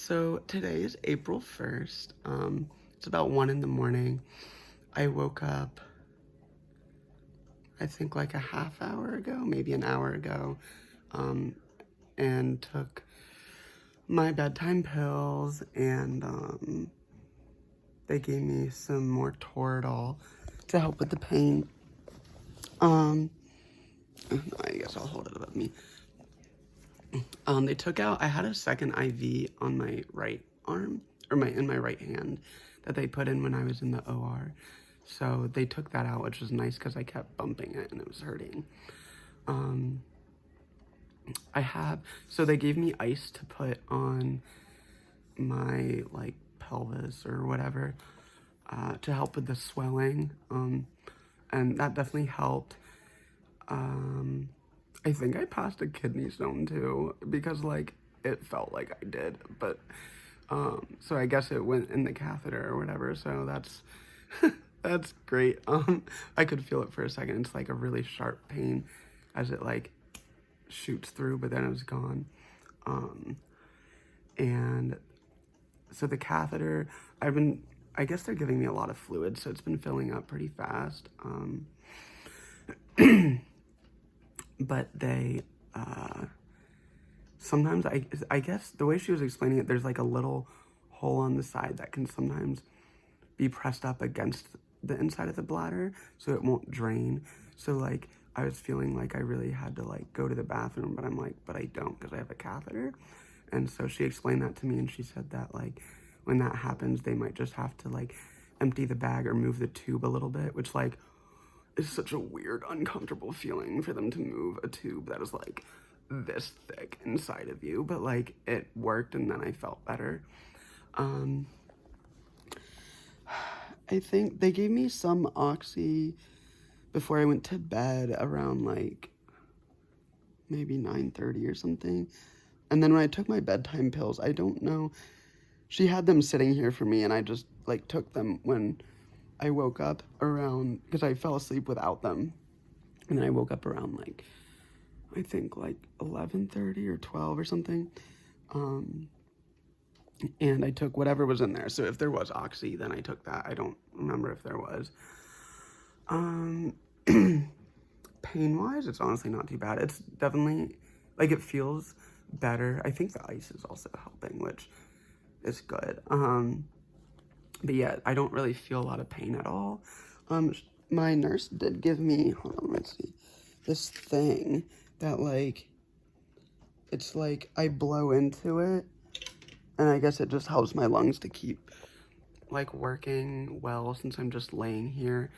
So today is April 1st. It's about 1 in the morning. I woke up, I think like a half hour ago, maybe an hour ago, and took my bedtime pills, and they gave me some more Toradol to help with the pain. I guess I'll hold it above me. They took out, I had a second IV on my right arm, or in my right hand, that they put in when I was in the OR. So they took that out, which was nice because I kept bumping it and it was hurting. So they gave me ice to put on my, like, pelvis or whatever, to help with the swelling. And that definitely helped. I think I passed a kidney stone too, because like it felt like I did, but so I guess it went in the catheter or whatever, so that's that's great. I could feel it for a second. It's like a really sharp pain as it like shoots through, but then it was gone. And so the catheter, I guess they're giving me a lot of fluid, so it's been filling up pretty fast. But they, sometimes, I guess the way she was explaining it, there's like a little hole on the side that can sometimes be pressed up against the inside of the bladder, so it won't drain. So like, I was feeling like I really had to like go to the bathroom, but I'm like, but I don't because I have a catheter. And so she explained that to me, and she said that like, when that happens, they might just have to like empty the bag or move the tube a little bit, which like, is such a weird, uncomfortable feeling for them to move a tube that is like this thick inside of you, but like it worked, and then I felt better. I think they gave me some oxy before I went to bed around like maybe 9:30 or something. And then when I took my bedtime pills, I don't know, she had them sitting here for me, and I just like took them when I woke up around, because I fell asleep without them, and then I woke up around like, I think like 11:30 or 12 or something, and I took whatever was in there. So if there was oxy, then I took that. I don't remember if there was. Pain-wise, it's honestly not too bad. It's definitely, like, it feels better. I think the ice is also helping, which is good. But yeah, I don't really feel a lot of pain at all. My nurse did give me, hold on, let's see, this thing that like, it's like I blow into it, and I guess it just helps my lungs to keep like working well since I'm just laying here.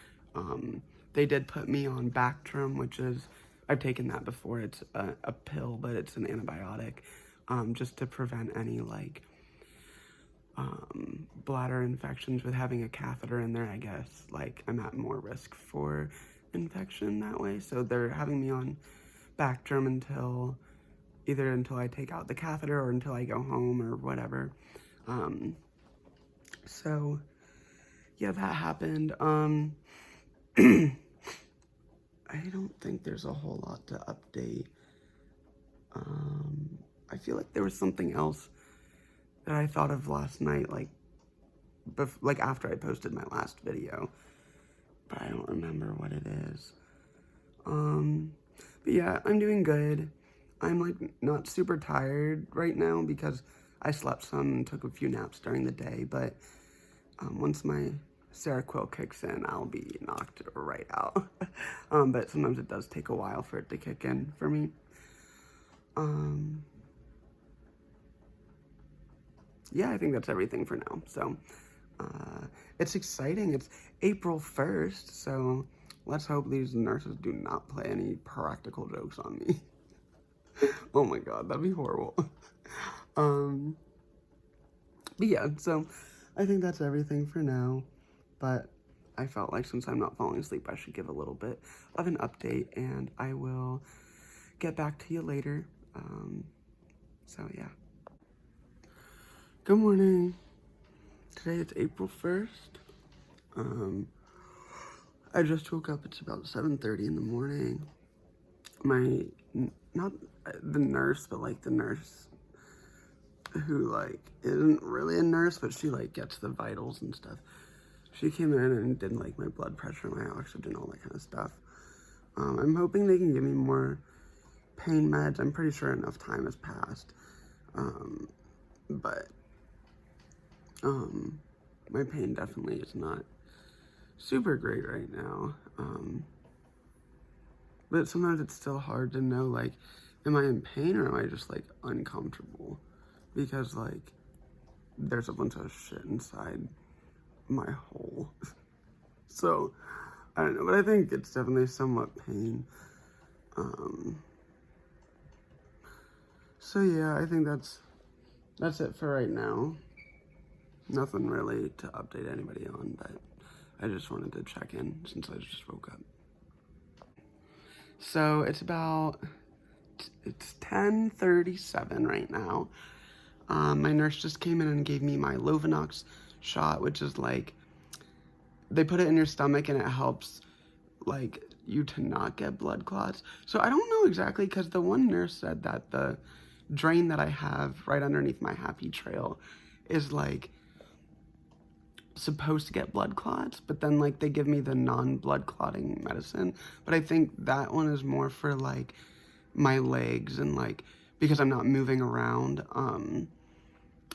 They did put me on Bactrim, which is, I've taken that before. It's a pill, but it's an antibiotic, just to prevent any like bladder infections. With having a catheter in there, I guess like I'm at more risk for infection that way. So they're having me on Bactrim until I take out the catheter or until I go home or whatever. So yeah, that happened. I don't think there's a whole lot to update. I feel like there was something else that I thought of last night, like after I posted my last video, but I don't remember what it is. But yeah, I'm doing good. I'm like not super tired right now because I slept some and took a few naps during the day, but once my Seroquel kicks in, I'll be knocked right out. But sometimes it does take a while for it to kick in for me. Yeah, I think that's everything for now. So, it's exciting. It's April 1st, so let's hope these nurses do not play any practical jokes on me. Oh my god, that'd be horrible. But yeah, so I think that's everything for now. But I felt like since I'm not falling asleep, I should give a little bit of an update, and I will get back to you later. So yeah. Good morning. Today it's April 1st. I just woke up. It's about 7:30 in the morning. Not the nurse, but like the nurse who, like, isn't really a nurse, but she, like, gets the vitals and stuff. She came in and did, like, my blood pressure, my oxygen, all that kind of stuff. I'm hoping they can give me more pain meds. I'm pretty sure enough time has passed. But my pain definitely is not super great right now. But sometimes it's still hard to know, like, am I in pain or am I just, like, uncomfortable? Because, like, there's a bunch of shit inside my hole. So, I don't know, but I think it's definitely somewhat pain. So yeah, I think that's it for right now. Nothing really to update anybody on, but I just wanted to check in since I just woke up. So it's 10:37 right now. My nurse just came in and gave me my Lovenox shot, which is like, they put it in your stomach and it helps, like, you to not get blood clots. So I don't know exactly, because the one nurse said that the drain that I have right underneath my happy trail is, like, supposed to get blood clots, but then, like, they give me the non-blood clotting medicine. But I think that one is more for, like, my legs and, like, because I'm not moving around.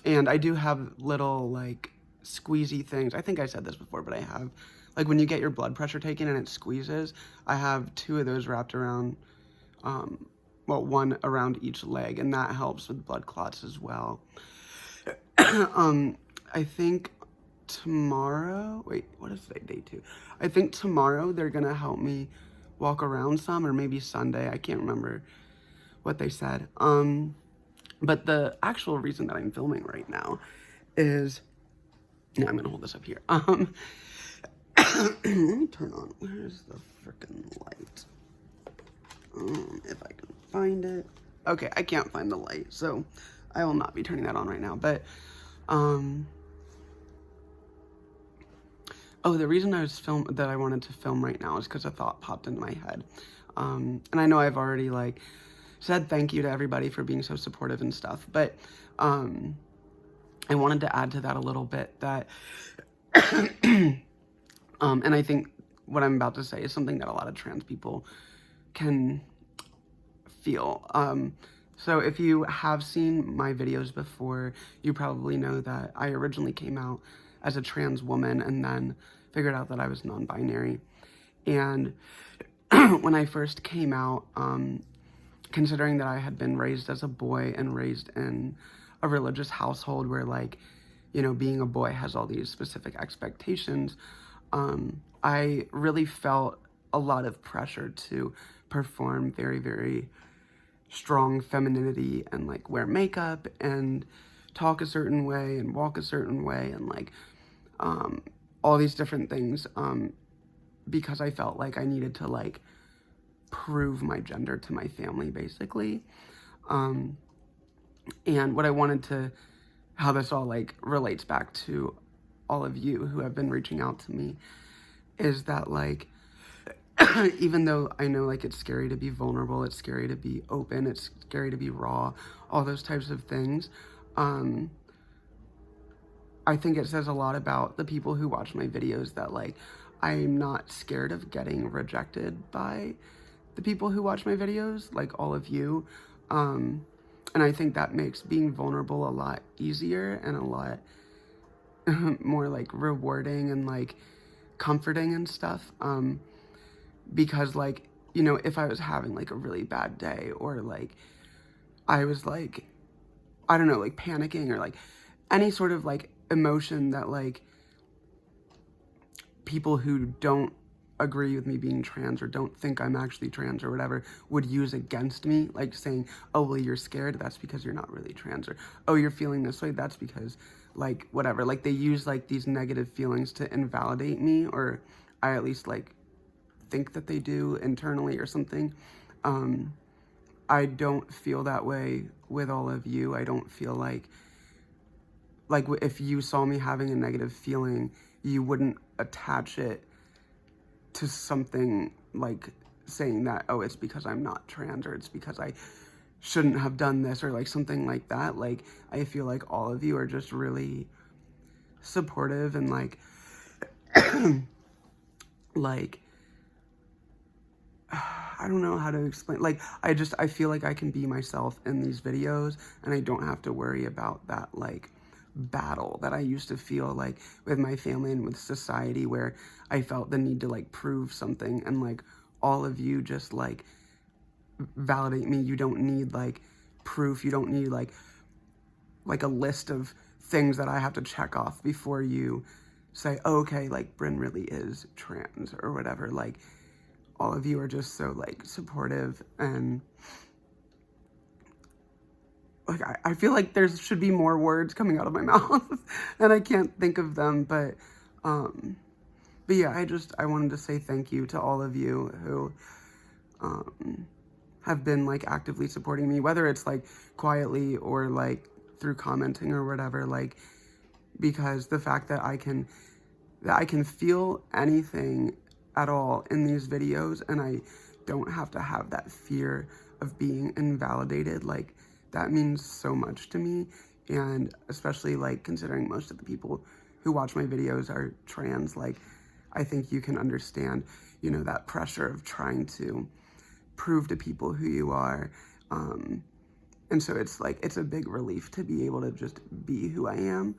And I do have little, like, squeezy things. I think I said this before, but I have, like, when you get your blood pressure taken and it squeezes, I have 2 of those wrapped around, well, 1 around each leg, and that helps with blood clots as well. I think tomorrow, wait, what is today, day 2? I think tomorrow they're gonna help me walk around some, or maybe Sunday, I can't remember what they said. But the actual reason that I'm filming right now is, yeah, I'm gonna hold this up here. Let me turn on, where's the freaking light? If I can find it. Okay, I can't find the light, so I will not be turning that on right now, but, oh, the reason I wanted to film right now is because a thought popped into my head. And I know I've already, like, said thank you to everybody for being so supportive and stuff, but I wanted to add to that a little bit that, and I think what I'm about to say is something that a lot of trans people can feel. So if you have seen my videos before, you probably know that I originally came out as a trans woman and then figured out that I was non-binary. And when I first came out, considering that I had been raised as a boy and raised in a religious household where, like, you know, being a boy has all these specific expectations, I really felt a lot of pressure to perform very, very strong femininity and, like, wear makeup and talk a certain way and walk a certain way and, like, all these different things, because I felt like I needed to, like, prove my gender to my family, basically. And what I wanted to, how this all, like, relates back to all of you who have been reaching out to me, is that, like, even though I know, like, it's scary to be vulnerable, it's scary to be open, it's scary to be raw, all those types of things, I think it says a lot about the people who watch my videos that, like, I'm not scared of getting rejected by the people who watch my videos, like all of you. And I think that makes being vulnerable a lot easier and a lot more, like, rewarding and, like, comforting and stuff. Because, like, you know, if I was having, like, a really bad day, or, like, I was, like, I don't know, like, panicking, or, like, any sort of, like, emotion that, like, people who don't agree with me being trans or don't think I'm actually trans or whatever would use against me, like saying, oh, well, you're scared, that's because you're not really trans, or, oh, you're feeling this way, that's because, like, whatever. Like, they use, like, these negative feelings to invalidate me, or I at least, like, think that they do internally or something. I don't feel that way with all of you. I don't feel like if you saw me having a negative feeling, you wouldn't attach it to something like saying that, oh, it's because I'm not trans, or it's because I shouldn't have done this or like something like that. Like, I feel like all of you are just really supportive and like, like, I don't know how to explain. Like, I feel like I can be myself in these videos and I don't have to worry about that, like, battle that I used to feel like with my family and with society, where I felt the need to like prove something, and like all of you just like validate me. You don't need like proof. You don't need like a list of things that I have to check off before you say, oh, okay, like Bryn really is trans or whatever. Like, all of you are just so like supportive, and like I feel like there should be more words coming out of my mouth and I can't think of them, but yeah, I wanted to say thank you to all of you who have been like actively supporting me, whether it's like quietly or like through commenting or whatever, like, because the fact that I can feel anything at all in these videos and I don't have to have that fear of being invalidated, like, that means so much to me. And especially like considering most of the people who watch my videos are trans, like, I think you can understand, you know, that pressure of trying to prove to people who you are. And so it's like, it's a big relief to be able to just be who I am,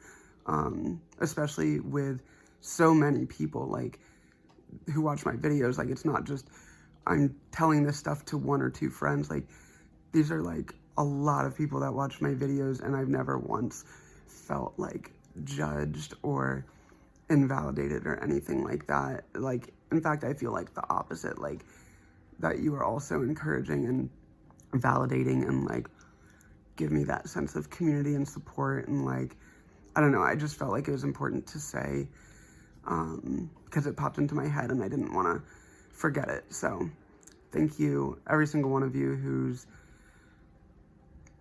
especially with so many people like who watch my videos. Like, it's not just I'm telling this stuff to one or two friends. Like, these are like a lot of people that watch my videos, and I've never once felt like judged or invalidated or anything like that. Like, in fact, I feel like the opposite, like that you are also encouraging and validating and like give me that sense of community and support. And like, I don't know, I just felt like it was important to say, because it popped into my head and I didn't want to forget it. So thank you, every single one of you who's,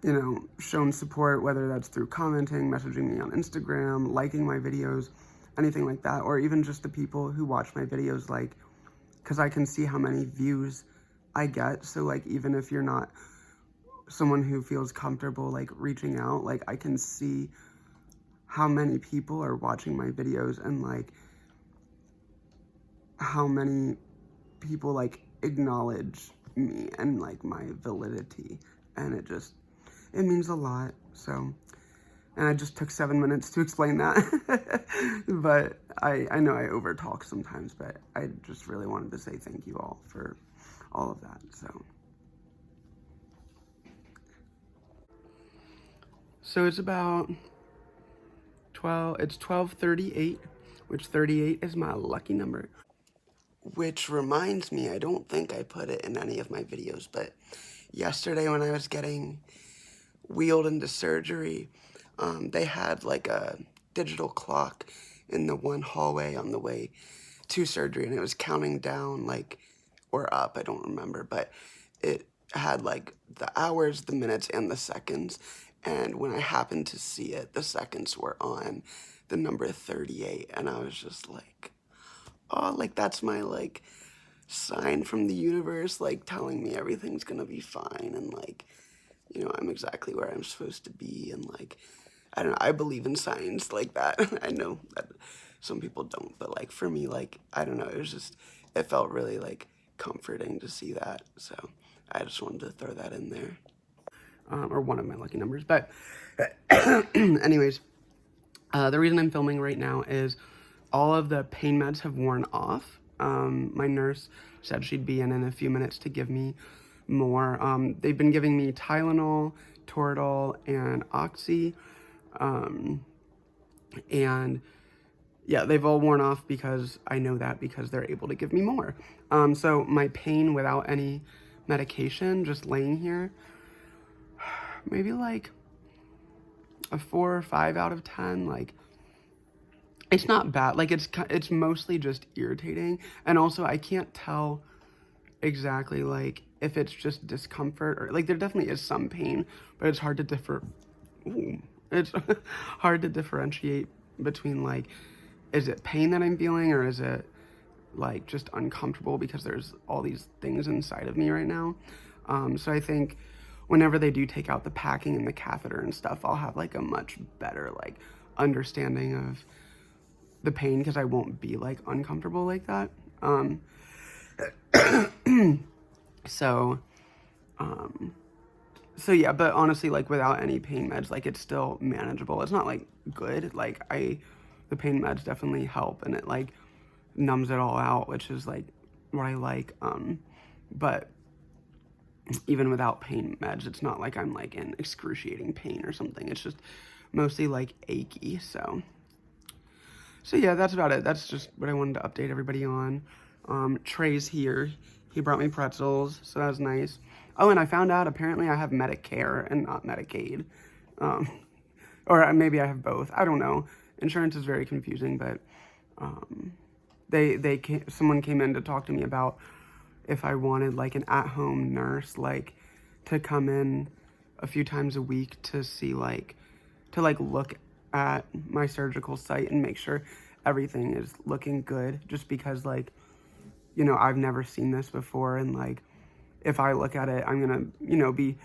you know, shown support, whether that's through commenting, messaging me on Instagram, liking my videos, anything like that, or even just the people who watch my videos, like, because I can see how many views I get. So like, even if you're not someone who feels comfortable like reaching out, like, I can see how many people are watching my videos and like how many people like acknowledge me and like my validity, and it means a lot. So, and I just took 7 minutes to explain that, but I know I overtalk sometimes, but I just really wanted to say thank you all for all of that. So it's about 12:38, which 38 is my lucky number. Which reminds me, I don't think I put it in any of my videos, but yesterday when I was getting wheeled into surgery, they had like a digital clock in the one hallway on the way to surgery, and it was counting down, like, or up, I don't remember, but it had like the hours, the minutes, and the seconds. And when I happened to see it, the seconds were on the number 38, and I was just like, oh, like, that's my like sign from the universe, like telling me everything's gonna be fine, and like, you know, I'm exactly where I'm supposed to be. And like, I don't know, I believe in signs like that. I know that some people don't, but like for me, like, I don't know, it felt really like comforting to see that. So I just wanted to throw that in there, or one of my lucky numbers. But anyways, the reason I'm filming right now is all of the pain meds have worn off. My nurse said she'd be in a few minutes to give me more. They've been giving me Tylenol, Toradol, and Oxy. And yeah, they've all worn off because I know that because they're able to give me more. So my pain without any medication, just laying here, maybe like a 4 or 5 out of 10. Like, it's not bad. Like, it's mostly just irritating. And also I can't tell exactly like if it's just discomfort or like, there definitely is some pain, but it's hard to it's hard to differentiate between like, is it pain that I'm feeling, or is it like just uncomfortable because there's all these things inside of me right now. So I think whenever they do take out the packing and the catheter and stuff, I'll have like a much better like understanding of the pain, because I won't be like uncomfortable like that. So yeah, but honestly, like without any pain meds, like it's still manageable. It's not like good. Like the pain meds definitely help, and it like numbs it all out, which is like what I like. But even without pain meds, it's not like I'm like in excruciating pain or something. It's just mostly like achy. So yeah, that's about it. That's just what I wanted to update everybody on. Trey's here. He brought me pretzels, so that was nice. Oh, and I found out apparently I have Medicare and not Medicaid. Or maybe I have both. I don't know. Insurance is very confusing, but someone came in to talk to me about if I wanted like an at-home nurse, like to come in a few times a week to see like, to like look at my surgical site and make sure everything is looking good, just because like, you know, I've never seen this before, and like if I look at it, I'm gonna, you know, be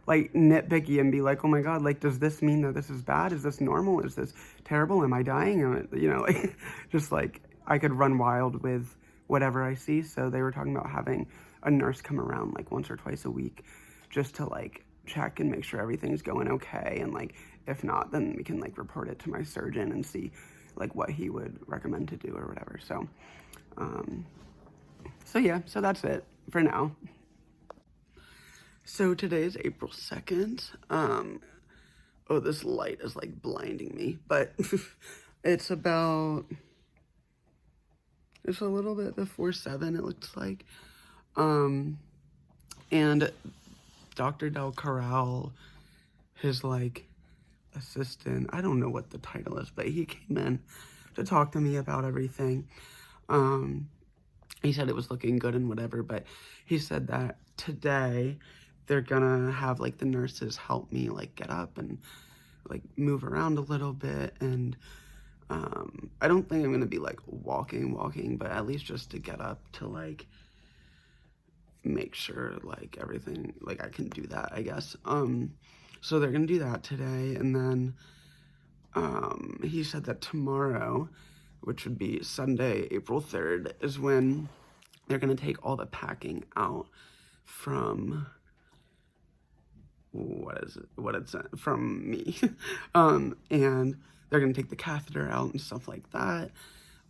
like nitpicky and be like, oh my god, like does this mean that this is bad? Is this normal? Is this terrible? Am I dying? You know, like just like I could run wild with whatever I see. So they were talking about having a nurse come around like once or twice a week just to like check and make sure everything's going okay, and like if not, then we can like report it to my surgeon and see like what he would recommend to do or whatever. So yeah, so that's it for now. So today is April 2nd. Oh, this light is like blinding me, but it's a little bit before 7, it looks like. And Dr. Del Corral, his like assistant, I don't know what the title is, but he came in to talk to me about everything. He said it was looking good and whatever, but he said that today they're gonna have like the nurses help me like get up and like move around a little bit, and I don't think I'm gonna be like walking, but at least just to get up to like make sure like everything, like I can do that, I guess. So they're gonna do that today, and then he said that tomorrow, which would be Sunday, April 3rd, is when they're gonna take all the packing out from from me. And they're gonna take the catheter out and stuff like that.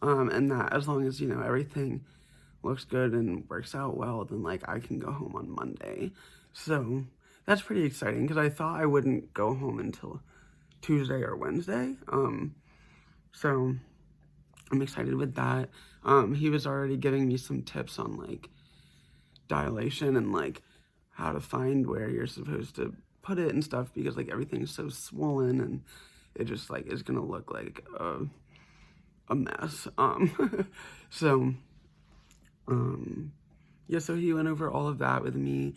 And that as long as, you know, everything looks good and works out well, then like I can go home on Monday. So that's pretty exciting, because I thought I wouldn't go home until Tuesday or Wednesday. So I'm excited with that. He was already giving me some tips on like dilation and like how to find where you're supposed to put it and stuff, because like everything's so swollen and it just like is gonna look like a mess. Yeah, so he went over all of that with me.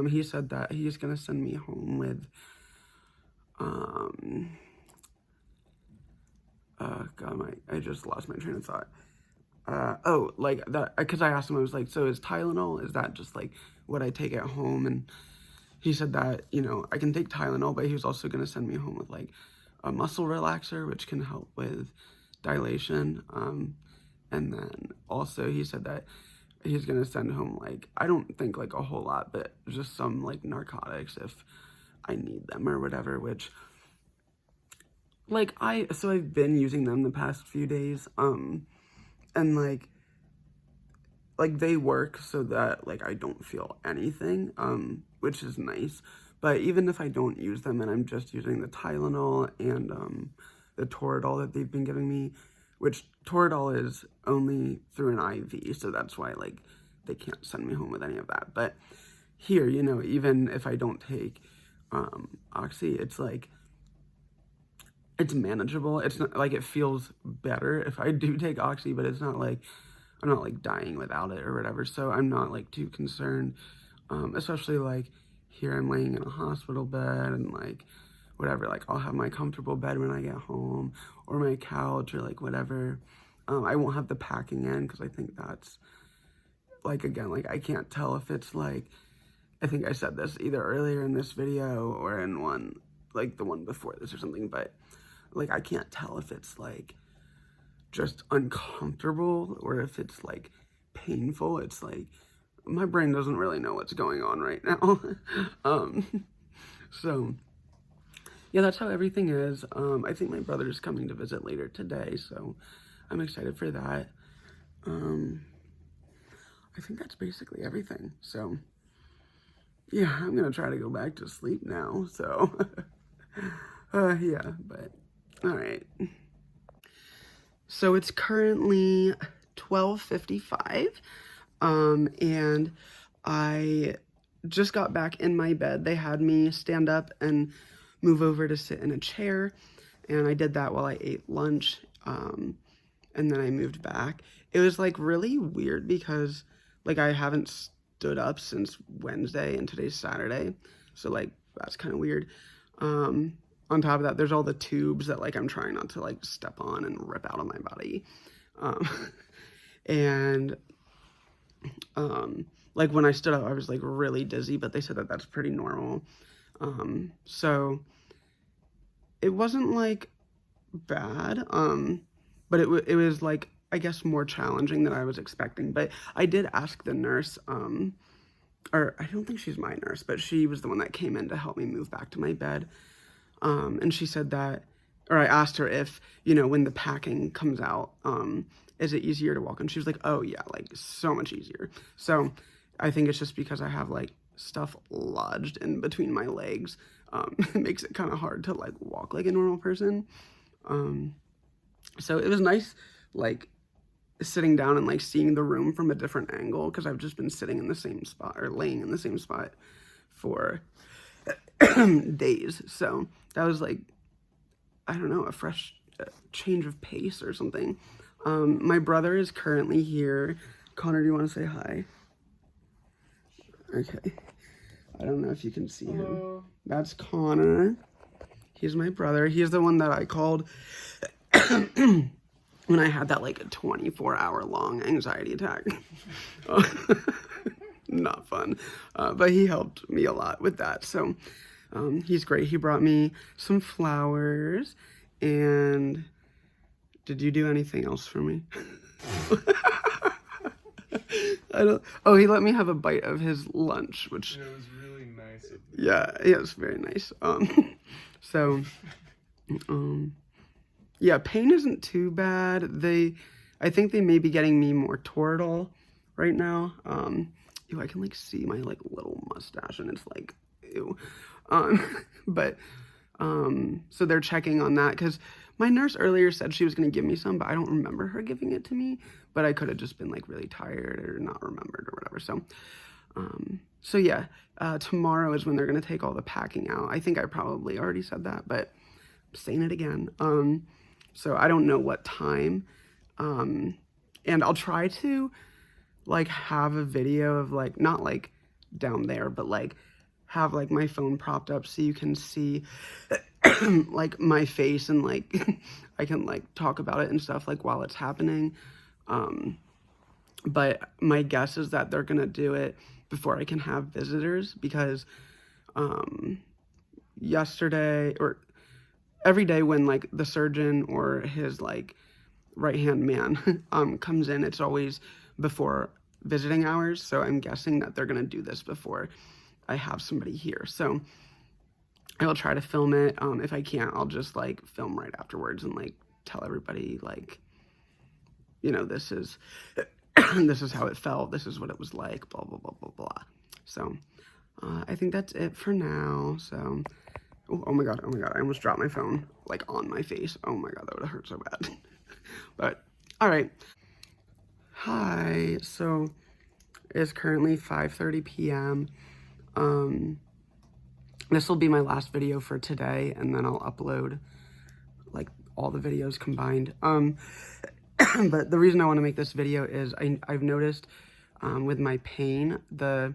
He said that he's gonna send me home with God, I just lost my train of thought. Oh, like that, because I asked him, I was like, so is Tylenol, is that just like what I take at home? And he said that, you know, I can take Tylenol, but he was also going to send me home with like a muscle relaxer, which can help with dilation. And then also he said that he's going to send home like, I don't think like a whole lot, but just some like narcotics if I need them or whatever, which like so I've been using them the past few days, and like they work so that like I don't feel anything, which is nice. But even if I don't use them and I'm just using the Tylenol and the Toradol that they've been giving me, which Toradol is only through an IV, so that's why like they can't send me home with any of that. But here, you know, even if I don't take Oxy, it's like it's manageable. It's not like it feels better if I do take Oxy, but it's not like I'm not like dying without it or whatever. So I'm not like too concerned, especially like here I'm laying in a hospital bed and like whatever, like I'll have my comfortable bed when I get home, or my couch, or like whatever. I won't have the packing in, because I think that's like, again, like I can't tell if it's like I think I said this either earlier in this video or in one, like the one before this or something, but like I can't tell if it's like just uncomfortable or if it's like painful. It's like my brain doesn't really know what's going on right now. So yeah, that's how everything is. I think my brother's coming to visit later today, so I'm excited for that. I think that's basically everything. So yeah, I'm gonna try to go back to sleep now. So yeah, but all right. So it's currently 12:55, and I just got back in my bed. They had me stand up and move over to sit in a chair, and I did that while I ate lunch, and then I moved back. It was like really weird because like I haven't stood up since Wednesday and today's Saturday, so like that's kind of weird. On top of that, there's all the tubes that like I'm trying not to like step on and rip out of my body. And like when I stood up, I was like really dizzy, but they said that that's pretty normal. So it wasn't like bad, but it was like, I guess, more challenging than I was expecting. But I did ask the nurse, or I don't think she's my nurse, but she was the one that came in to help me move back to my bed. And she said that, or I asked her if, you know, when the packing comes out, is it easier to walk? And she was like, oh yeah, like so much easier. So I think it's just because I have like stuff lodged in between my legs. It makes it kind of hard to like walk like a normal person. So it was nice, like sitting down and like seeing the room from a different angle, because I've just been sitting in the same spot or laying in the same spot for days. So that was like, I don't know, a fresh change of pace or something. My brother is currently here. Connor, do you want to say hi? Okay. I don't know if you can see him. That's Connor. He's my brother. He's the one that I called when I had that like a 24-hour long anxiety attack. Not fun. But he helped me a lot with that. So he's great. He brought me some flowers. And did you do anything else for me? Oh, he let me have a bite of his lunch, which it was really nice of you. Yeah, it was very nice. So yeah, pain isn't too bad. I think they may be getting me more Toradol right now. Ew, I can like see my like little mustache and it's like, ew. But so they're checking on that because my nurse earlier said she was going to give me some, but I don't remember her giving it to me. But I could have just been like really tired or not remembered or whatever. So yeah, tomorrow is when they're going to take all the packing out. I think I probably already said that, but I'm saying it again. So I don't know what time. And I'll try to like have a video of like, not like down there, but like have like my phone propped up so you can see like my face and like I can like talk about it and stuff like while it's happening. But my guess is that they're gonna do it before I can have visitors because yesterday or every day when like the surgeon or his like right-hand man comes in, it's always before visiting hours. So I'm guessing that they're gonna do this before I have somebody here. So I will try to film it. If I can't, I'll just like film right afterwards and like tell everybody like, you know, this is this is how it felt. This is what it was like, blah, blah, blah, blah, blah. So I think that's it for now. So, oh my God. I almost dropped my phone like on my face. Oh my God, that would have hurt so bad. But all right. Hi. So it's currently 5:30 p.m. This will be my last video for today, and then I'll upload like all the videos combined. But the reason I want to make this video is I've noticed with my pain, the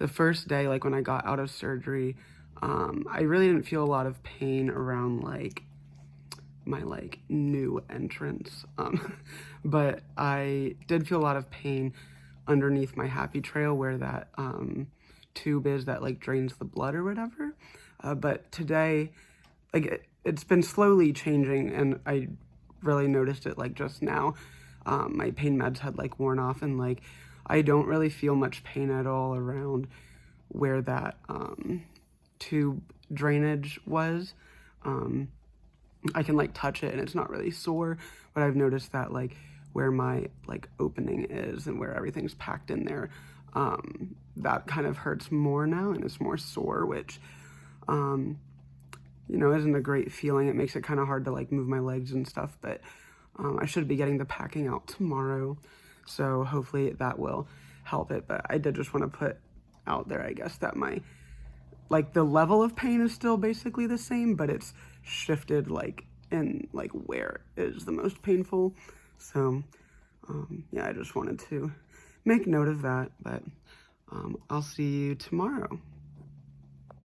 first day, like when I got out of surgery, I really didn't feel a lot of pain around like my like new entrance. But I did feel a lot of pain underneath my happy trail where that tube is that like drains the blood or whatever. But today, like it's been slowly changing, and I really noticed it like just now. My pain meds had like worn off, and like I don't really feel much pain at all around where that tube drainage was. I can like touch it and it's not really sore, but I've noticed that like where my like opening is and where everything's packed in there, that kind of hurts more now and it's more sore, which you know, isn't a great feeling. It makes it kind of hard to like move my legs and stuff, but I should be getting the packing out tomorrow, so hopefully that will help it. But I did just want to put out there, I guess, that my like the level of pain is still basically the same, but it's shifted like in like where is the most painful. So yeah, I just wanted to make note of that, but I'll see you tomorrow.